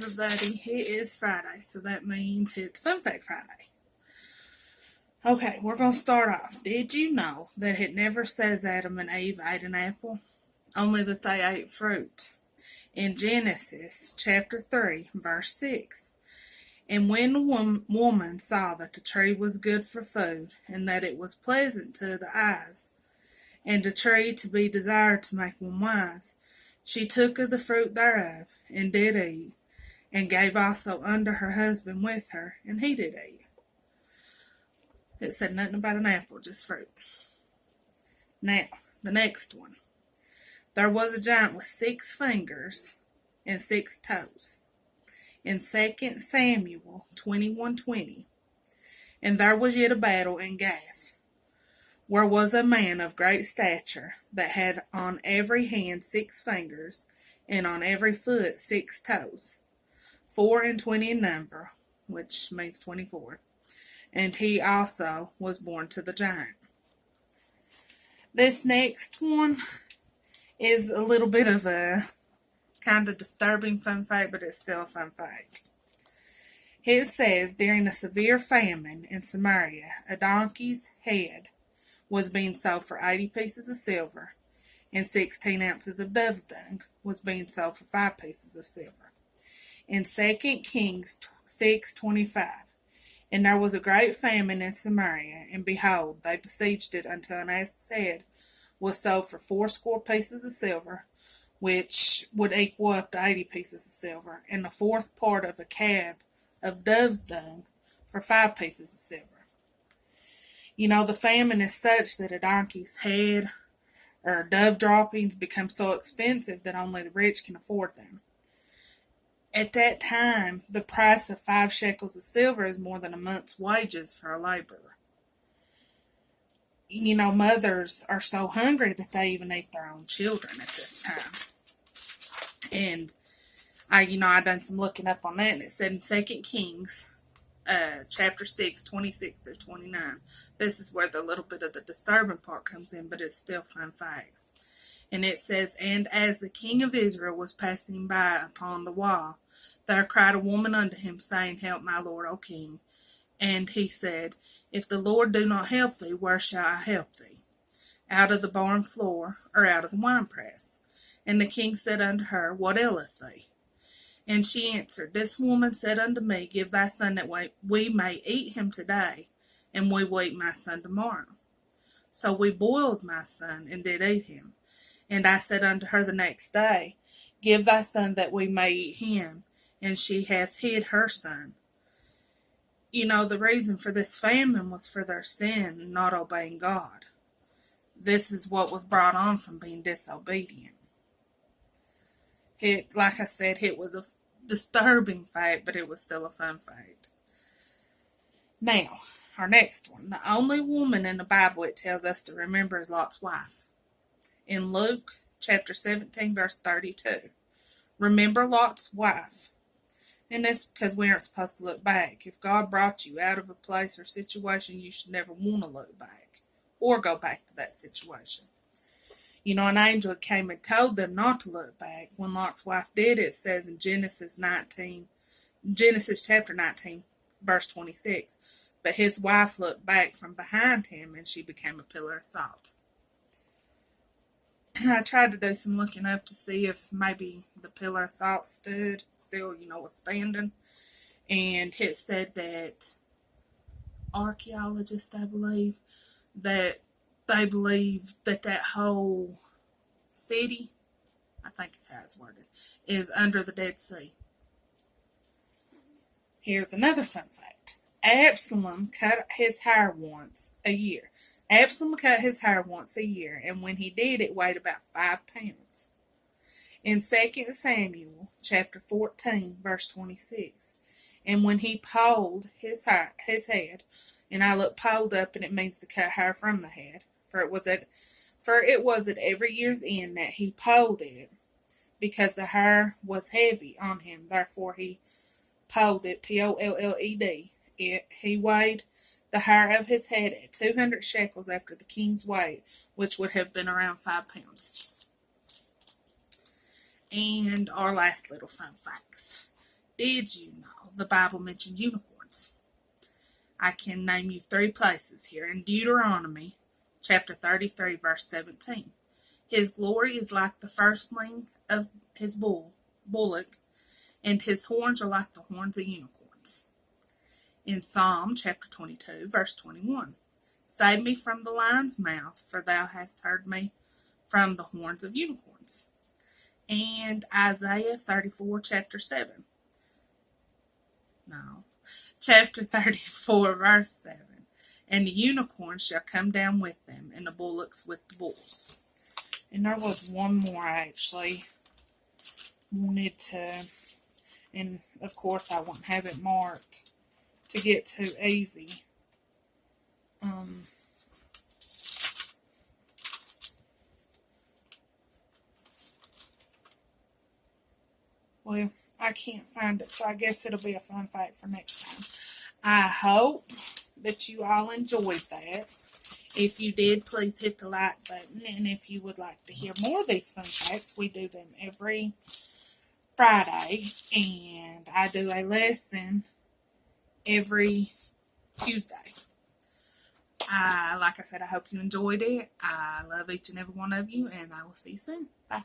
everybody. It is Friday, so that means it's Fun Fact Friday. Okay, we're going to start off. Did you know that it never says Adam and Eve ate an apple? Only that they ate fruit. In Genesis chapter 3, verse 6. And when the woman saw that the tree was good for food, and that it was pleasant to the eyes, and a tree to be desired to make one wise, she took of the fruit thereof, and did eat, and gave also unto her husband with her, and he did eat. It said nothing about an apple, just fruit. Now, the next one. There was a giant with 6 fingers and 6 toes. In 2 Samuel 21:20. And there was yet a battle in Gath, where was a man of great stature, that had on every hand 6 fingers, and on every foot 6 toes, 24 in number, which means 24. And he also was born to the giant. This next one is a little bit of a kind of disturbing fun fact, but it's still a fun fact. It says, during a severe famine in Samaria, a donkey's head was being sold for 80 pieces of silver, and 16 ounces of dove's dung was being sold for 5 pieces of silver. In 2 Kings 6:25, and there was a great famine in Samaria, and behold, they besieged it until an ass's head was sold for 80 pieces of silver, which would equal up to 80 pieces of silver, and the 4th part of a cab of dove's dung for 5 pieces of silver. You know, the famine is such that a donkey's head or dove droppings become so expensive that only the rich can afford them. At that time, the price of 5 shekels of silver is more than a month's wages for a laborer. You know, mothers are so hungry that they even eat their own children at this time. And I done some looking up on that, and it said in 2 Kings chapter 6, 26 through 29. This is where the little bit of the disturbing part comes in, but it's still fun facts. And it says, and as the king of Israel was passing by upon the wall, there cried a woman unto him, saying, Help my lord, O king. And he said, If the Lord do not help thee, where shall I help thee? Out of the barn floor, or out of the winepress? And the king said unto her, What aileth thee? And she answered, This woman said unto me, Give thy son that we may eat him today, and we will eat my son tomorrow. So we boiled my son, and did eat him. And I said unto her the next day, Give thy son that we may eat him. And she hath hid her son. You know, the reason for this famine was for their sin, not obeying God. This is what was brought on from being disobedient. Like I said, it was a disturbing fact, but it was still a fun fact. Now, our next one. The only woman in the Bible it tells us to remember is Lot's wife. In Luke chapter 17, verse 32. Remember Lot's wife. And that's because we aren't supposed to look back. If God brought you out of a place or situation, you should never want to look back or go back to that situation. You know, an angel came and told them not to look back. When Lot's wife did, it says in Genesis chapter 19, verse 26, but his wife looked back from behind him, and she became a pillar of salt. I tried to do some looking up to see if maybe the pillar of salt still, was standing. And it said that archaeologists, I believe, that they believe that whole city, I think it's how it's worded, is under the Dead Sea. Here's another fun fact. Absalom cut his hair once a year. And when he did, it weighed about 5 pounds. In 2 Samuel chapter 14, verse 26, and when he polled his head, and I looked polled up, and it means to cut hair from the head, for it was at every year's end that he polled it, because the hair was heavy on him. Therefore he polled it, Polled. He weighed the hair of his head at 200 shekels after the king's weight, which would have been around 5 pounds. And our last little fun facts. Did you know the Bible mentions unicorns? I can name you 3 places here. In Deuteronomy chapter 33, verse 17. His glory is like the firstling of his bullock, and his horns are like the horns of unicorns. In Psalm chapter 22, verse 21. Save me from the lion's mouth, for thou hast heard me from the horns of unicorns. And Isaiah 34, chapter 7. No, chapter 34, verse 7. And the unicorns shall come down with them, and the bullocks with the bulls. And there was one more I actually wanted to, and of course I won't have it marked to get too easy. Well, I can't find it, so I guess it'll be a fun fact for next time. I hope that you all enjoyed that. If you did, please hit the like button. And if you would like to hear more of these fun facts, we do them every Friday. And I do a lesson every Tuesday. Like I said, I hope you enjoyed it. I love each and every one of you, and I will see you soon. Bye.